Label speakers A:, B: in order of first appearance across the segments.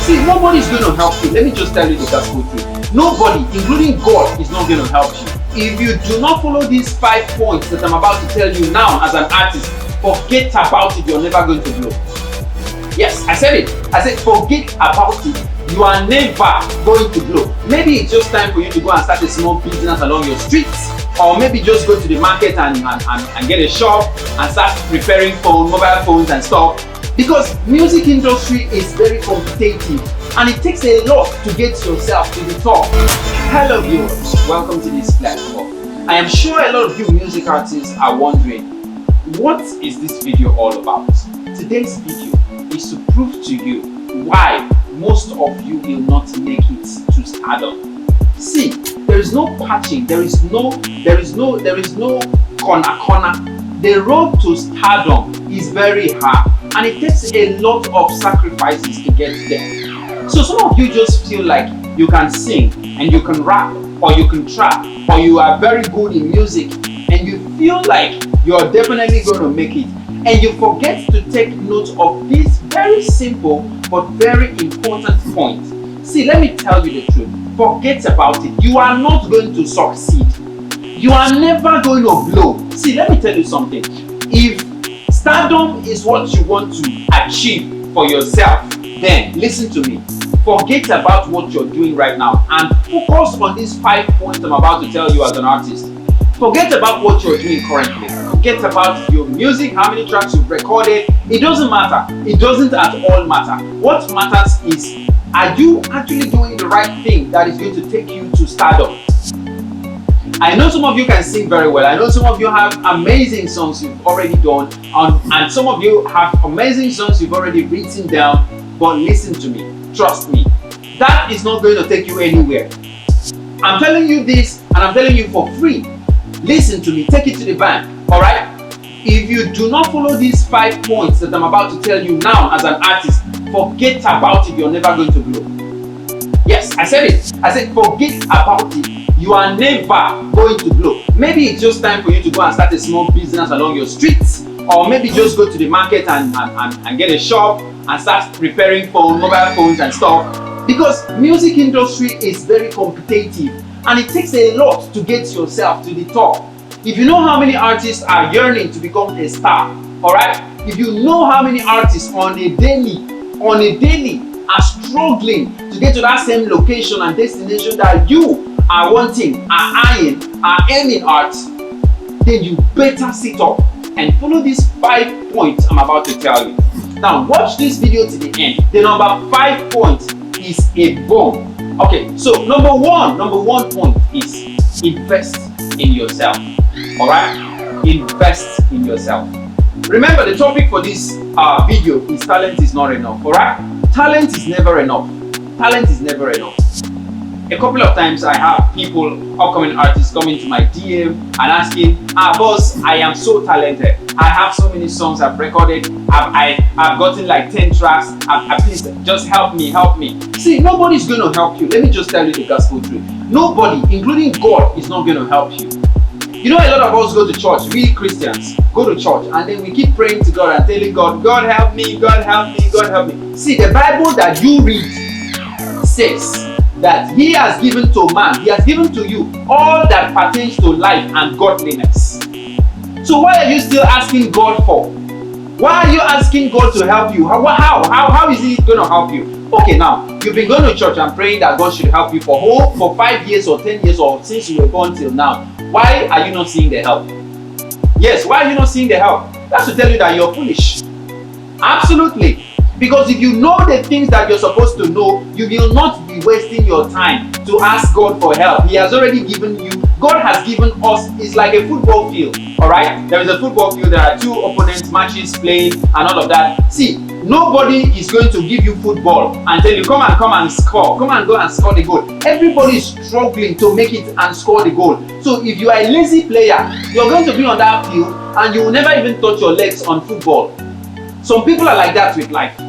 A: See, nobody's going to help you. Let me just tell you the gospel truth. Nobody, including God, is not going to help you. If you do not follow these 5 points that I'm about to tell you now as an artist, forget about it. You're never going to blow. Yes, I said it. I said forget about it. You are never going to blow. Maybe it's just time for you to go and start a small business along your streets, or maybe just go to the market and get a shop and start repairing mobile phones and stuff. Because music industry is very competitive and it takes a lot to get yourself to the top. Hello viewers, welcome to this platform. I am sure a lot of you music artists are wondering, what is this video all about? Today's video is to prove to you why most of you will not make it to stardom. See, there is no patching, there is no corner. The road to stardom is very hard and it takes a lot of sacrifices to get there. So some of you just feel like you can sing and you can rap or you can trap or you are very good in music and you feel like you're definitely going to make it, and you forget to take note of this very simple but very important point. See, let me tell you the truth. Forget about it. You are not going to succeed. You are never going to blow. See, let me tell you something. If stardom is what you want to achieve for yourself, then listen to me. Forget about what you're doing right now and focus on these 5 points I'm about to tell you as an artist. Forget about what you're doing currently. Forget about your music, how many tracks you've recorded. It doesn't matter. It doesn't at all matter. What matters is, are you actually doing the right thing that is going to take you to stardom? I know some of you can sing very well. I know some of you have amazing songs you've already done, and some of you have amazing songs you've already written down. But listen to me, trust me, that is not going to take you anywhere. I'm telling you this, and I'm telling you for free. Listen to me, take it to the bank, alright? If you do not follow these 5 points that I'm about to tell you now as an artist, forget about it, you're never going to blow. Yes, I said it. I said forget about it. You are never going to blow. Maybe it's just time for you to go and start a small business along your streets, or maybe just go to the market and get a shop and start repairing mobile phones and stuff. Because music industry is very competitive and it takes a lot to get yourself to the top. If you know how many artists are yearning to become a star, alright? If you know how many artists on a daily are struggling to get to that same location and destination that you are wanting, are eyeing, are aiming at, then you better sit up and follow these 5 points I'm about to tell you. Now watch this video to the end. The number 5 point is a bomb. Okay, so number one point is invest in yourself. Alright? Invest in yourself. Remember, the topic for this video is talent is not enough. Alright? Talent is never enough. Talent is never enough. A couple of times I have people, upcoming artists, coming to my DM and asking, boss, I am so talented. I have so many songs I've recorded. I've gotten like 10 tracks. Please just help me. See, nobody's going to help you. Let me just tell you the gospel truth. Nobody, including God, is not going to help you. You know, a lot of us go to church. We Christians go to church and then we keep praying to God and telling God, God help me, God help me, God help me. See, the Bible that you read says that He has given to man, He has given to you all that pertains to life and godliness. So why are you still asking God for? Why are you asking God to help you? How is He going to help you? Okay, now, you've been going to church and praying that God should help you for 5 years or 10 years or since you were born till now. Why are you not seeing the help? Yes, why are you not seeing the help? That's to tell you that you're foolish. Absolutely. Because if you know the things that you're supposed to know, you will not be wasting your time to ask God for help. He has already given you. God has given us. It's like a football field. Alright? There is a football field. There are 2 opponents, matches playing and all of that. See, nobody is going to give you football and tell you, come and score. Come and go and score the goal. Everybody is struggling to make it and score the goal. So if you are a lazy player, you're going to be on that field and you will never even touch your legs on football. Some people are like that with life.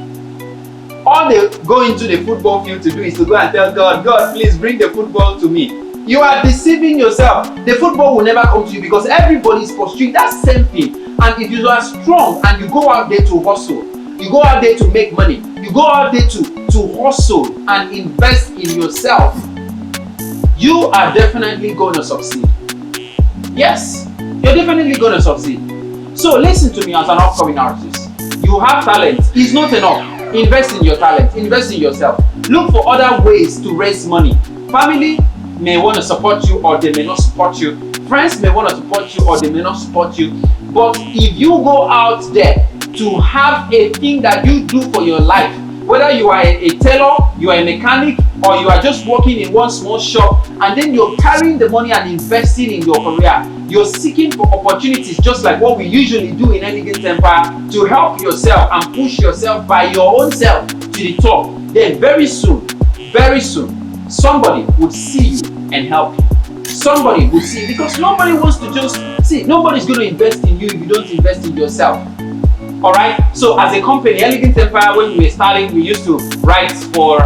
A: All they go into the football field to do is to go and tell God, God, please bring the football to me. You are deceiving yourself. The football will never come to you because everybody is pursuing that same thing. And if you are strong and you go out there to hustle, you go out there to make money, you go out there to hustle and invest in yourself, you are definitely going to succeed. Yes, you're definitely going to succeed. So listen to me as an upcoming artist. You have talent. It's not enough. Invest in your talent. Invest in yourself. Look for other ways to raise money. Family may want to support you or they may not support you. Friends may want to support you or they may not support you. But if you go out there to have a thing that you do for your life, whether you are a tailor, you are a mechanic, or you are just working in one small shop, and then you're carrying the money and investing in your career, you're seeking for opportunities just like what we usually do in Elegant Empire to help yourself and push yourself by your own self to the top, then very soon, somebody would see you and help you. Somebody would see you, because nobody wants to just see, nobody's going to invest in you if you don't invest in yourself. Alright, so as a company, Elegant Empire, when we were starting, we used to write for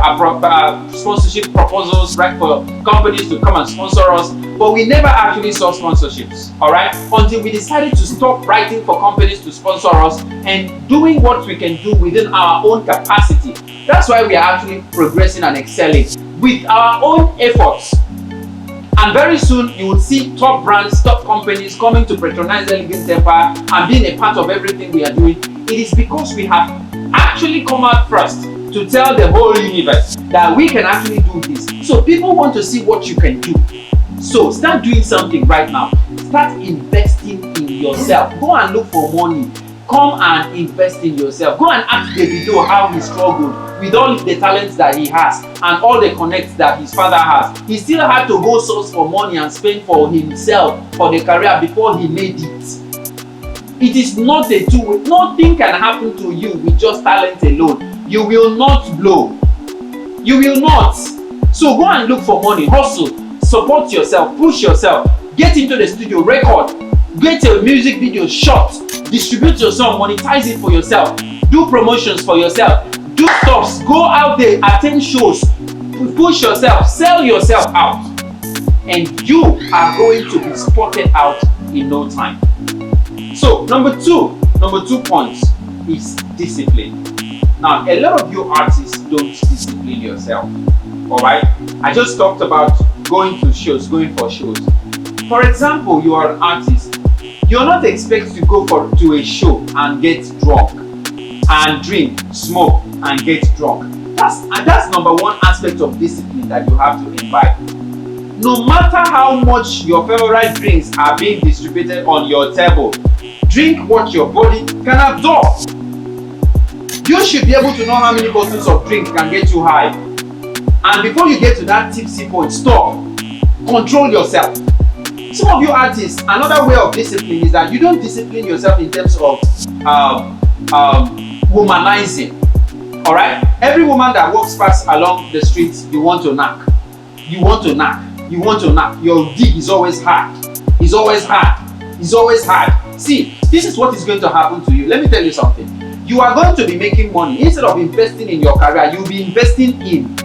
A: sponsorship proposals, write for companies to come and sponsor us, but we never actually saw sponsorships, alright, until we decided to stop writing for companies to sponsor us and doing what we can do within our own capacity. That's why we are actually progressing and excelling with our own efforts. And very soon, you will see top brands, top companies coming to patronize Elegant Empire and being a part of everything we are doing. It is because we have actually come out first to tell the whole universe that we can actually do this. So people want to see what you can do. So start doing something right now. Start investing in yourself. Go and look for money. Come and invest in yourself. Go and ask Davido how he struggled with all the talents that he has and all the connects that his father has. He still had to go source for money and spend for himself for the career before he made it. It is not a two-way. Nothing can happen to you with just talent alone. You will not blow. You will not. So go and look for money. Hustle. Support yourself. Push yourself. Get into the studio. Record. Get a music video shot. Distribute your song. Monetize it for yourself. Do promotions for yourself. Do stuffs. Go out there. Attend shows. Push yourself. Sell yourself out. And you are going to be spotted out in no time. So number two points is discipline. Now, a lot of you artists don't discipline yourself. Alright? I just talked about going to shows, going for shows. For example, you are an artist. You're not expected to go to a show and get drunk and drink, smoke and get drunk. That's number one aspect of discipline that you have to imbibe. No matter how much your favorite drinks are being distributed on your table, drink what your body can absorb. You should be able to know how many bottles of drink can get you high. And before you get to that tipsy point, stop. Control yourself. Some of you artists, another way of discipline is that you don't discipline yourself in terms of womanizing. Alright? Every woman that walks past along the streets, you want to knock. You want to knock. You want to knock. Your dig is always hard. It's always hard. It's always hard. See, this is what is going to happen to you. Let me tell you something. You are going to be making money. Instead of investing in your career, you'll be investing in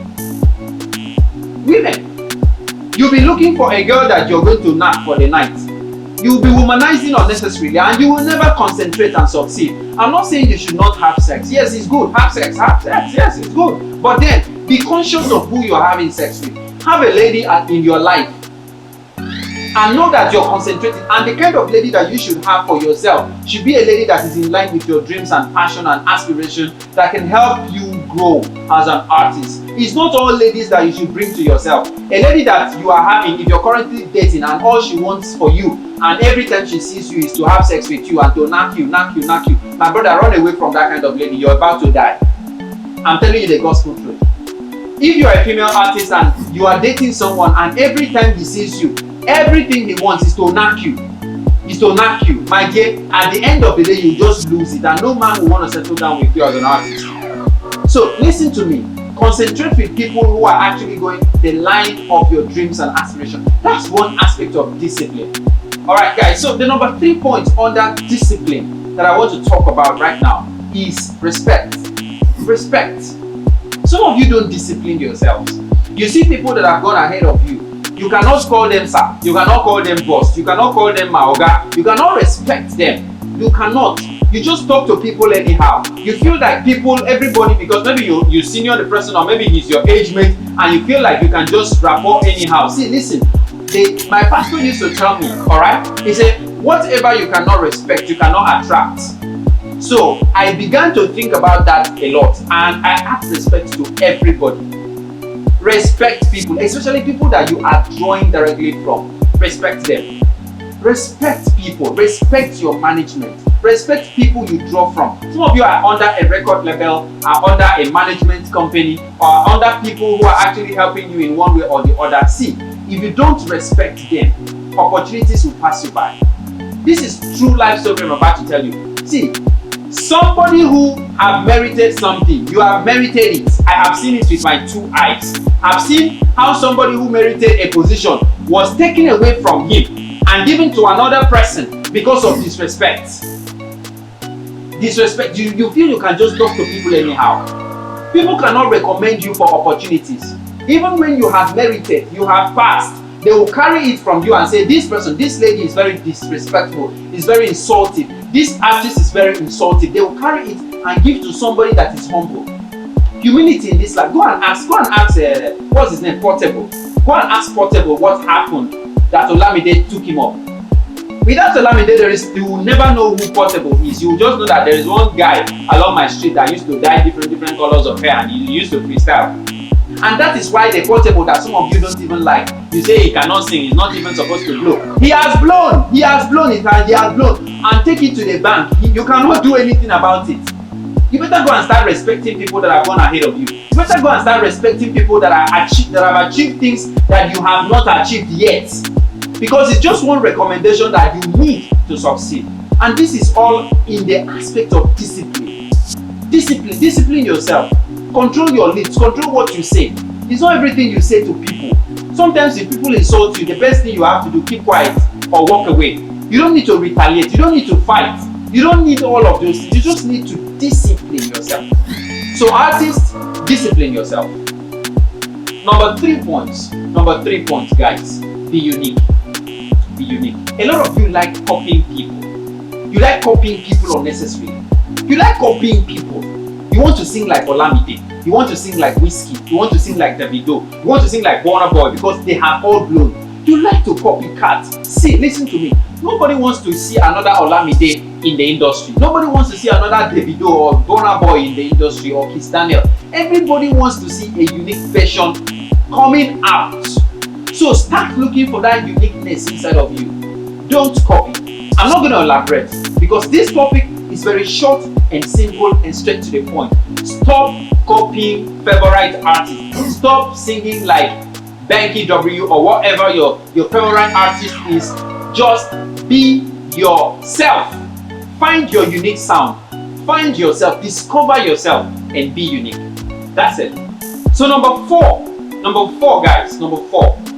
A: women. You'll be looking for a girl that you're going to knock for the night. You'll be womanizing unnecessarily and you will never concentrate and succeed. I'm not saying you should not have sex. Yes, it's good. Have sex. Have sex. Yes, it's good. But then, be conscious of who you're having sex with. Have a lady in your life and know that you're concentrating, and the kind of lady that you should have for yourself should be a lady that is in line with your dreams and passion and aspiration that can help you grow as an artist. It's not all ladies that you should bring to yourself. A lady that you are having, if you're currently dating and all she wants for you and every time she sees you is to have sex with you and to knock you, my brother, run away from that kind of lady. You're about to die. I'm telling you the gospel truth. If you are a female artist and you are dating someone and every time he sees you, everything he wants is to knock you. My dear, at the end of the day, you just lose it and no man will want to settle down with you as an artist. So listen to me. Concentrate with people who are actually going the line of your dreams and aspirations. That's one aspect of discipline. Alright guys, so the number 3 point under discipline that I want to talk about right now is respect. Respect. Some of you don't discipline yourselves. You see people that have gone ahead of you. You cannot call them sir. You cannot call them boss. You cannot call them maoga. You cannot respect them. You cannot. You just talk to people anyhow. You feel like everybody, because maybe you senior the person, or maybe he's your age mate, and you feel like you can just rapport anyhow. See, listen, my pastor used to tell me, all right, he said, whatever you cannot respect, you cannot attract. So I began to think about that a lot, and I have respect to everybody. Respect people, especially people that you are drawing directly from. Respect them. Respect people. Respect your management. Respect people you draw from. Some of you are under a record label, are under a management company, or under people who are actually helping you in one way or the other. See, if you don't respect them, opportunities will pass you by. This is true life story I'm about to tell you. See, somebody who have merited something, you have merited it. I have seen it with my 2 eyes. I've seen how somebody who merited a position was taken away from him and given to another person because of disrespect. Disrespect. You feel you can just talk to people anyhow. People cannot recommend you for opportunities. Even when you have merited, you have passed, they will carry it from you and say, this person, this lady is very disrespectful, is very insulting, this artist is very insulting. They will carry it and give to somebody that is humble. Humility in this life. Go and ask, what's his name, Portable. Go and ask Portable what happened that Olamide took him up. Without Olamide, you will never know who Portable is. You will just know that there is one guy along my street that used to dye different colors of hair, and he used to freestyle. And that is why the Portable that some of you don't even like, you say he cannot sing, he's not even supposed to blow. He has blown it, and he has blown. And take it to the bank. You cannot do anything about it. You better go and start respecting people that have gone ahead of you. You better go and start respecting people that have achieved things that you have not achieved yet. Because it's just one recommendation that you need to succeed. And this is all in the aspect of discipline. Discipline yourself. Control your lips, control what you say. It's not everything you say to people. Sometimes if people insult you, the best thing you have to do, keep quiet or walk away. You don't need to retaliate, you don't need to fight. You don't need all of those things. You just need to discipline yourself. So artists, discipline yourself. Number three points, guys. Be unique. Be unique. A lot of you like copying people. You like copying people unnecessarily. You like copying people. You want to sing like Olamide. You want to sing like Whiskey. You want to sing like Davido. You want to sing like Burna Boy because they have all blown. You like to copycat. See, listen to me. Nobody wants to see another Olamide in the industry. Nobody wants to see another Davido or Burna Boy in the industry, or Kiss Daniel. Everybody wants to see a unique version coming out. So start looking for that uniqueness inside of you. Don't copy. I'm not going to elaborate because this topic is very short and simple and straight to the point. Stop copying favorite artists. Stop singing like Banky W or whatever your favorite artist is. Just be yourself. Find your unique sound. Find yourself. Discover yourself and be unique. That's it. So number four, guys.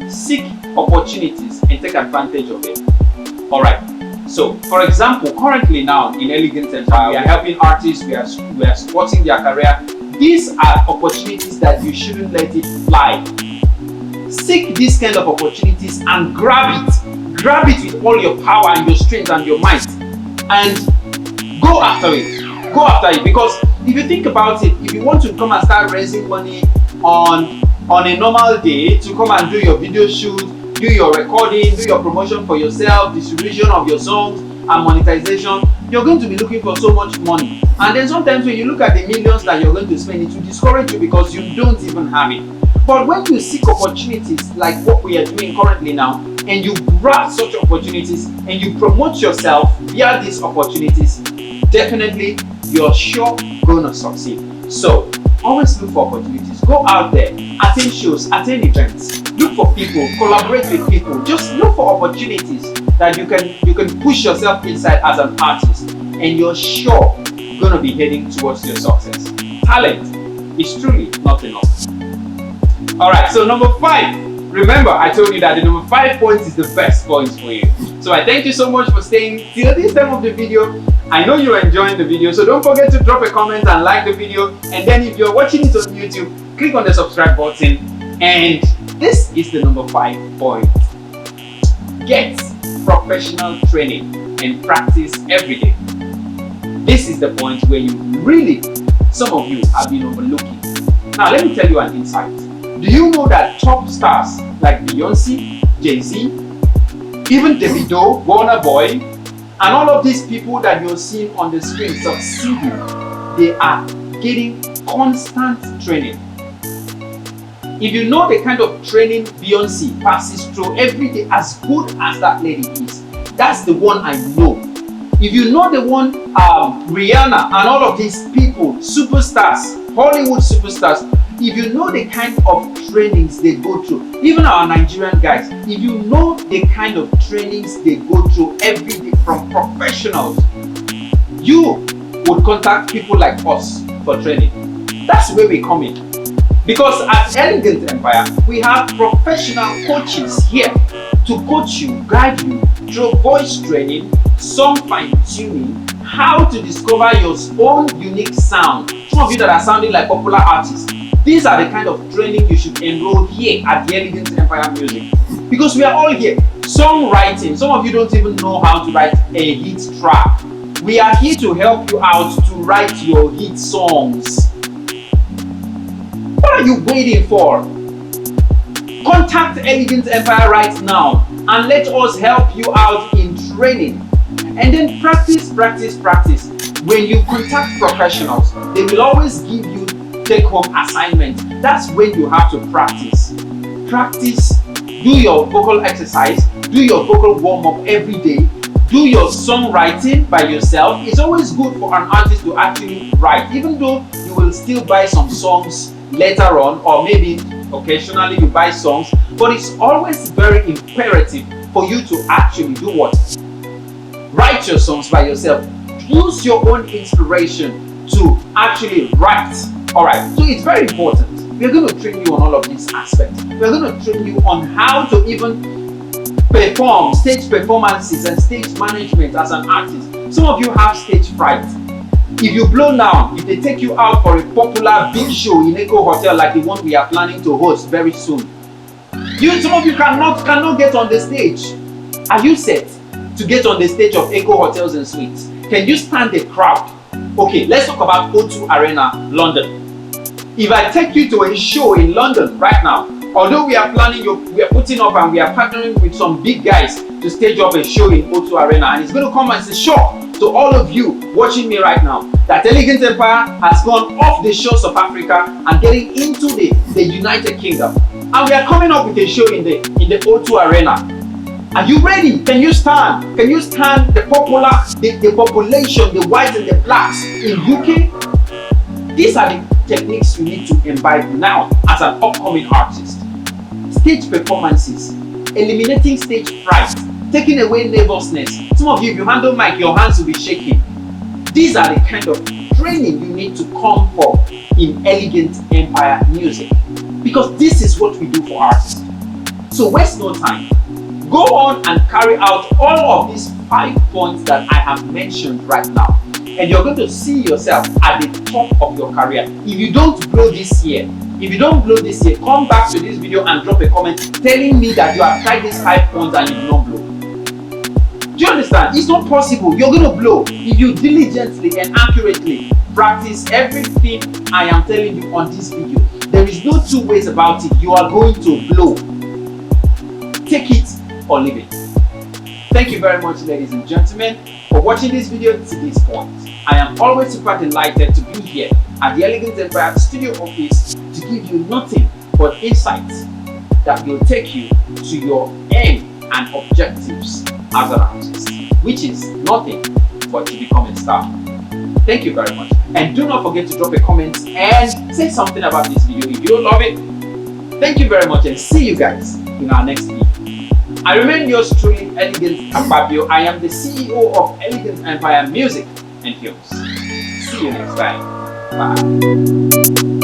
A: Seek opportunities and take advantage of them. All right. So, for example, currently now in Elegant Empire, we are helping artists. We are supporting their career. These are opportunities that you shouldn't let it fly. Seek these kind of opportunities and grab it. Grab it with all your power and your strength and your might, and go after it. Go after it, because if you think about it, if you want to come and start raising money on a normal day to come and do your video shoot, do your recording, do your promotion for yourself, distribution of your songs and monetization, you're going to be looking for so much money. And then sometimes when you look at the millions that you're going to spend, it will discourage you because you don't even have it. But when you seek opportunities like what we are doing currently now, and you grab such opportunities and you promote yourself via these opportunities, definitely you're sure gonna succeed. So always look for opportunities. Go out there, attend shows, attend events, look for people, collaborate with people. Just look for opportunities that you can push yourself inside as an artist, and you're sure gonna be heading towards your success. Talent is truly not enough. All right, so number 5. Remember, I told you that the number 5 points is the best points for you. So I thank you so much for staying till this time of the video. I know you're enjoying the video, so don't forget to drop a comment and like the video. And then if you're watching it on YouTube, click on the subscribe button. And this is the number 5 point. Get professional training and practice every day. This is the point where you really, some of you have been overlooking. Now let me tell you an insight. Do you know that top stars like Beyonce, Jay-Z, even Davido, Warner Boy, and all of these people that you're seeing on the screen succeeding, they are getting constant training. If you know the kind of training Beyonce passes through every day, as good as that lady is, that's the one I know. If you know the one Rihanna and all of these people, superstars, Hollywood superstars, if you know the kind of trainings they go through, even our Nigerian guys, if you know the kind of trainings they go through every day from professionals, you would contact people like us for training. That's where we come in. Because at Elegant Empire, we have professional coaches here to coach you, guide you through voice training, song fine-tuning, how to discover your own unique sound. Some of you that are sounding like popular artists, these are the kind of training you should enroll here at the Elegant Empire Music. Because we are all here. Songwriting, some of you don't even know how to write a hit track. We are here to help you out to write your hit songs. What are you waiting for? Contact Elegant Empire right now and let us help you out in training. And then practice. When you contact professionals, they will always give you take-home assignments. That's when you have to practice. Do your vocal exercise, do your vocal warm-up every day, do your songwriting by yourself. It's always good for an artist to actually write, even though you will still buy some songs later on, or maybe occasionally you buy songs, but it's always very imperative for you to actually do what? Write your songs by yourself. Use your own inspiration to actually write. Alright, so it's very important. We're going to train you on all of these aspects. We're going to train you on how to even perform stage performances and stage management as an artist. Some of you have stage fright. If you blow now, if they take you out for a popular big show in Echo Hotel like the one we are planning to host very soon, some of you cannot get on the stage. Are you set to get on the stage of Echo Hotels and Suites? Can you stand the crowd? Okay, let's talk about O2 Arena, London. If I take you to a show in London right now, although we are putting up and we are partnering with some big guys to stage up a show in O2 Arena, and it's going to come as a shock to all of you watching me right now that Elegant Empire has gone off the shores of Africa and getting into the United Kingdom, and we are coming up with a show in the O2 Arena. Are you ready? Can you stand? Can you stand the population, the whites and the blacks in UK? These are the techniques you need to imbibe now as an upcoming artist. Stage performances, eliminating stage fright, taking away nervousness. Some of you, if you handle mic, your hands will be shaking. These are the kind of training you need to come for in Elegant Empire Music, because this is what we do for artists. So waste no time. Go on and carry out all of these 5 points that I have mentioned right now, and you're going to see yourself at the top of your career. If you don't blow this year, come back to this video and drop a comment telling me that you have tried these 5 points and you did not blow. Do you understand? It's not possible. You're going to blow if you diligently and accurately practice everything I am telling you on this video. There is no two ways about it. You are going to blow. Take it or leave it. Thank you very much, ladies and gentlemen, for watching this video to this point. I am always super delighted to be here at the Elegant Empire studio office to give you nothing but insights that will take you to your aim and objectives as an artist, which is nothing but to become a star. Thank you very much, and do not forget to drop a comment and say something about this video if you don't love it. Thank you very much, and see you guys in our next video. I remain yours truly, Elegant Fabio. I am the CEO of Elegant Empire Music and Films. See you next time. Bye.